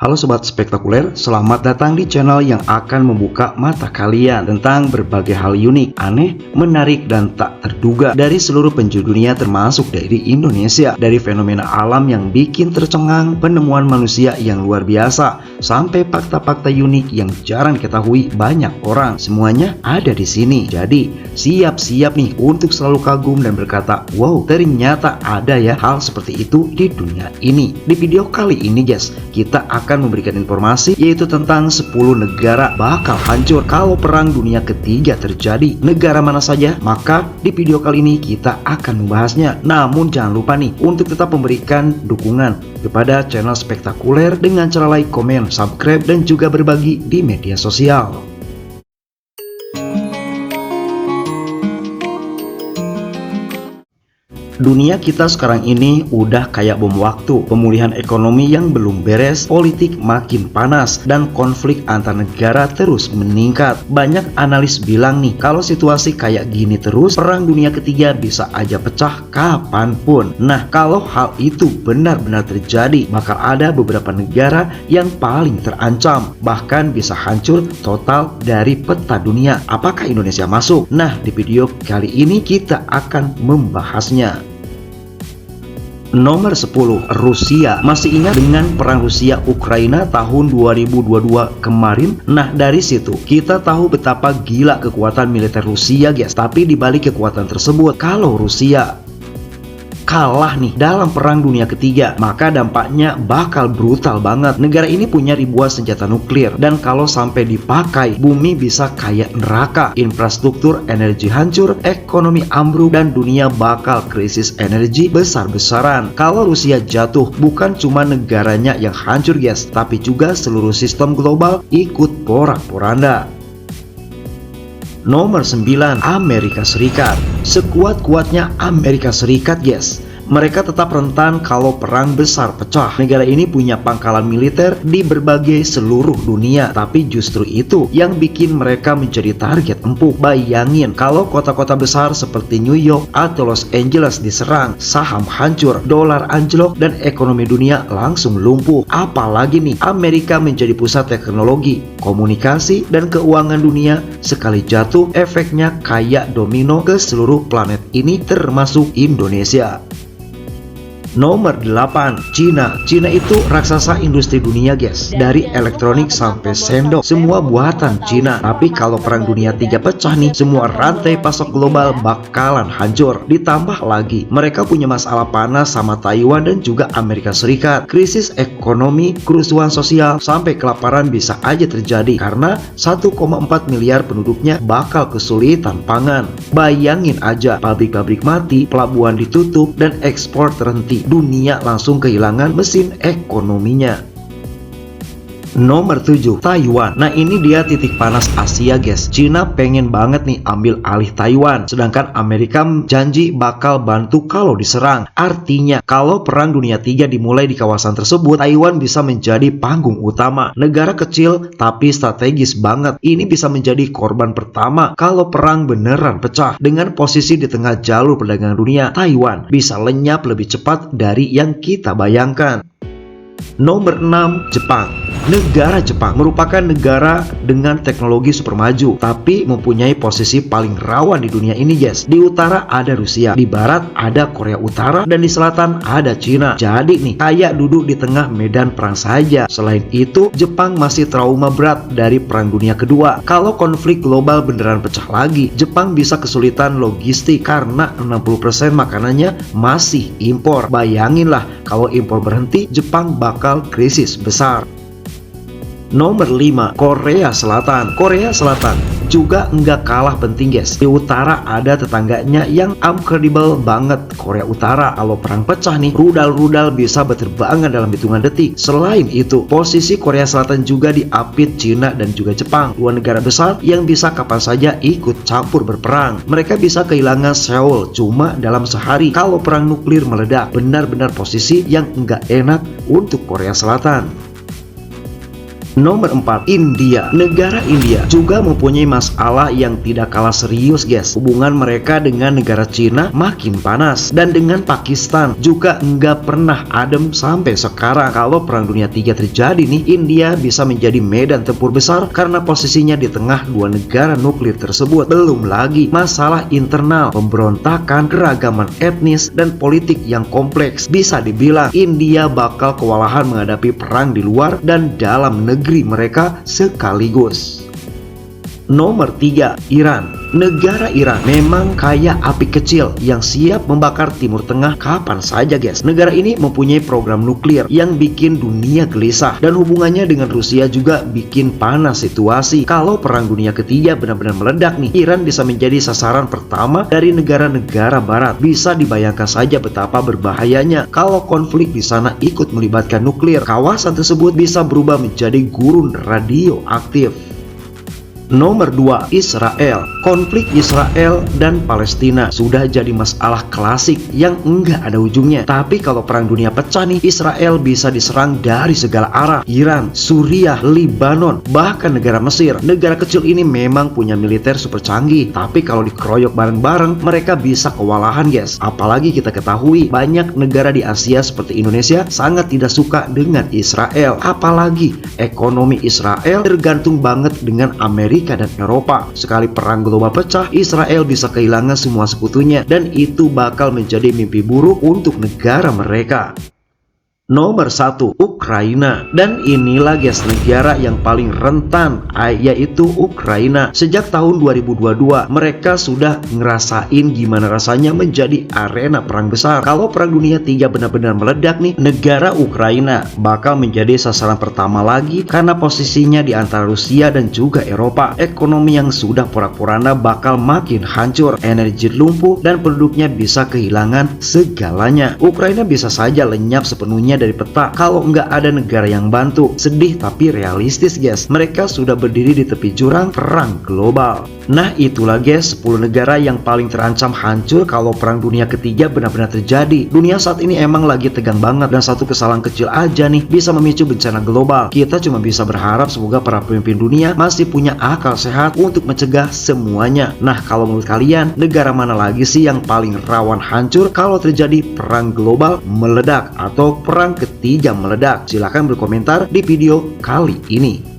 Halo Sobat Spektakuler, selamat datang di channel yang akan membuka mata kalian tentang berbagai hal unik, aneh, menarik, dan tak terduga dari seluruh penjuru dunia termasuk dari Indonesia. Dari fenomena alam yang bikin tercengang, penemuan manusia yang luar biasa, sampai fakta-fakta unik yang jarang diketahui banyak orang. Semuanya ada di sini. Jadi, siap-siap nih untuk selalu kagum dan berkata, wow, ternyata ada ya hal seperti itu di dunia ini. Di video kali ini guys, kita akan memberikan informasi yaitu tentang 10 negara bakal hancur kalau perang dunia ketiga terjadi. Negara mana saja? Maka di video kali ini kita akan membahasnya. Namun jangan lupa nih untuk tetap memberikan dukungan kepada channel Spektakuler dengan cara like, komen, subscribe, dan juga berbagi di media sosial. Dunia kita sekarang ini udah kayak bom waktu. Pemulihan ekonomi yang belum beres, politik makin panas, dan konflik antar negara terus meningkat. Banyak analis bilang nih, kalau situasi kayak gini terus, perang dunia ketiga bisa aja pecah kapanpun. Nah, kalau hal itu benar-benar terjadi, bakal ada beberapa negara yang paling terancam, bahkan bisa hancur total dari peta dunia. Apakah Indonesia masuk? Nah, di video kali ini kita akan membahasnya. Nomor 10, Rusia. Masih ingat dengan perang Rusia Ukraina tahun 2022 kemarin? Nah, dari situ kita tahu betapa gila kekuatan militer Rusia guys. Tapi dibalik kekuatan tersebut, kalau Rusia kalah nih dalam perang dunia ketiga, maka dampaknya bakal brutal banget. Negara ini punya ribuan senjata nuklir, dan kalau sampai dipakai, bumi bisa kayak neraka. Infrastruktur energi hancur, ekonomi ambruk, dan dunia bakal krisis energi besar-besaran. Kalau Rusia jatuh, bukan cuma negaranya yang hancur guys, tapi juga seluruh sistem global ikut porak-poranda. Nomor 9, Amerika Serikat. Sekuat-kuatnya Amerika Serikat guys, mereka tetap rentan kalau perang besar pecah. Negara ini punya pangkalan militer di berbagai seluruh dunia, tapi justru itu yang bikin mereka menjadi target empuk. Bayangin kalau kota-kota besar seperti New York atau Los Angeles diserang, saham hancur, dolar anjlok, dan ekonomi dunia langsung lumpuh. Apalagi nih, Amerika menjadi pusat teknologi, komunikasi, dan keuangan dunia. Sekali jatuh, efeknya kayak domino ke seluruh planet ini termasuk Indonesia. Nomor 8, Cina. Cina itu raksasa industri dunia guys. Dari elektronik sampai sendok, semua buatan Cina. Tapi kalau perang dunia 3 pecah nih, semua rantai pasok global bakalan hancur. Ditambah lagi, mereka punya masalah panas sama Taiwan dan juga Amerika Serikat. Krisis ekonomi, kerusuhan sosial, sampai kelaparan bisa aja terjadi karena 1,4 miliar penduduknya bakal kesulitan pangan. Bayangin aja, pabrik-pabrik mati, pelabuhan ditutup, dan ekspor terhenti. Dunia langsung kehilangan mesin ekonominya. Nomor 7, Taiwan. Nah, ini dia titik panas Asia guys. Cina pengen banget nih ambil alih Taiwan, sedangkan Amerika janji bakal bantu kalau diserang. Artinya kalau perang dunia 3 dimulai di kawasan tersebut, Taiwan bisa menjadi panggung utama. Negara kecil tapi strategis banget. Ini bisa menjadi korban pertama kalau perang beneran pecah. Dengan posisi di tengah jalur perdagangan dunia, Taiwan bisa lenyap lebih cepat dari yang kita bayangkan. Nomor 6, Jepang. Negara Jepang merupakan negara dengan teknologi super maju, tapi mempunyai posisi paling rawan di dunia ini guys. Di utara ada Rusia, di barat ada Korea Utara, dan di selatan ada Cina. Jadi nih, kayak duduk di tengah medan perang saja. Selain itu, Jepang masih trauma berat dari perang dunia kedua. Kalau konflik global beneran pecah lagi, Jepang bisa kesulitan logistik karena 60% makanannya masih impor. Bayanginlah kalau impor berhenti, Jepang bakal krisis besar. Nomor 5, Korea Selatan. Korea Selatan juga nggak kalah penting guys. Di utara ada tetangganya yang incredible banget, Korea Utara. Kalau perang pecah nih, rudal-rudal bisa berterbangan dalam hitungan detik. Selain itu, posisi Korea Selatan juga diapit Cina dan juga Jepang, dua negara besar yang bisa kapan saja ikut campur berperang. Mereka bisa kehilangan Seoul cuma dalam sehari kalau perang nuklir meledak. Benar-benar posisi yang nggak enak untuk Korea Selatan. Nomor 4, India. Negara India juga mempunyai masalah yang tidak kalah serius guys. Hubungan mereka dengan negara Cina makin panas, dan dengan Pakistan juga nggak pernah adem sampai sekarang. Kalau Perang Dunia III terjadi nih, India bisa menjadi medan tempur besar karena posisinya di tengah dua negara nuklir tersebut. Belum lagi masalah internal, pemberontakan, keragaman etnis, dan politik yang kompleks. Bisa dibilang India bakal kewalahan menghadapi perang di luar dan dalam negeri mereka sekaligus. Nomor 3, Iran. Negara Iran memang kayak api kecil yang siap membakar Timur Tengah kapan saja guys. Negara ini mempunyai program nuklir yang bikin dunia gelisah, dan hubungannya dengan Rusia juga bikin panas situasi. Kalau Perang Dunia Ketiga benar-benar meledak nih, Iran bisa menjadi sasaran pertama dari negara-negara barat. Bisa dibayangkan saja betapa berbahayanya kalau konflik di sana ikut melibatkan nuklir. Kawasan tersebut bisa berubah menjadi gurun radioaktif. Nomor 2, Israel. Konflik Israel dan Palestina sudah jadi masalah klasik yang enggak ada ujungnya. Tapi kalau perang dunia pecah nih, Israel bisa diserang dari segala arah. Iran, Suriah, Lebanon, bahkan negara Mesir. Negara kecil ini memang punya militer super canggih, tapi kalau dikeroyok bareng-bareng, mereka bisa kewalahan guys. Apalagi kita ketahui banyak negara di Asia seperti Indonesia sangat tidak suka dengan Israel. Apalagi ekonomi Israel tergantung banget dengan Amerika dan Eropa. Sekali perang global pecah, Israel bisa kehilangan semua sekutunya, dan itu bakal menjadi mimpi buruk untuk negara mereka. Nomor 1, Ukraina. Dan inilah guys negara yang paling rentan, yaitu Ukraina. Sejak tahun 2022 mereka sudah ngerasain gimana rasanya menjadi arena perang besar. Kalau Perang Dunia III benar-benar meledak nih, negara Ukraina bakal menjadi sasaran pertama lagi karena posisinya di antara Rusia dan juga Eropa. Ekonomi yang sudah porak-poranda bakal makin hancur, energi lumpuh, dan penduduknya bisa kehilangan segalanya. Ukraina bisa saja lenyap sepenuhnya dari peta kalau nggak ada negara yang bantu. Sedih tapi realistis guys, mereka sudah berdiri di tepi jurang perang global. Nah itulah guys 10 negara yang paling terancam hancur kalau Perang Dunia Ketiga benar-benar terjadi. Dunia saat ini emang lagi tegang banget, dan satu kesalahan kecil aja nih bisa memicu bencana global. Kita cuma bisa berharap semoga para pemimpin dunia masih punya akal sehat untuk mencegah semuanya. Nah kalau menurut kalian, negara mana lagi sih yang paling rawan hancur kalau terjadi perang global meledak atau perang ketiga meledak? Silahkan berkomentar di video kali ini.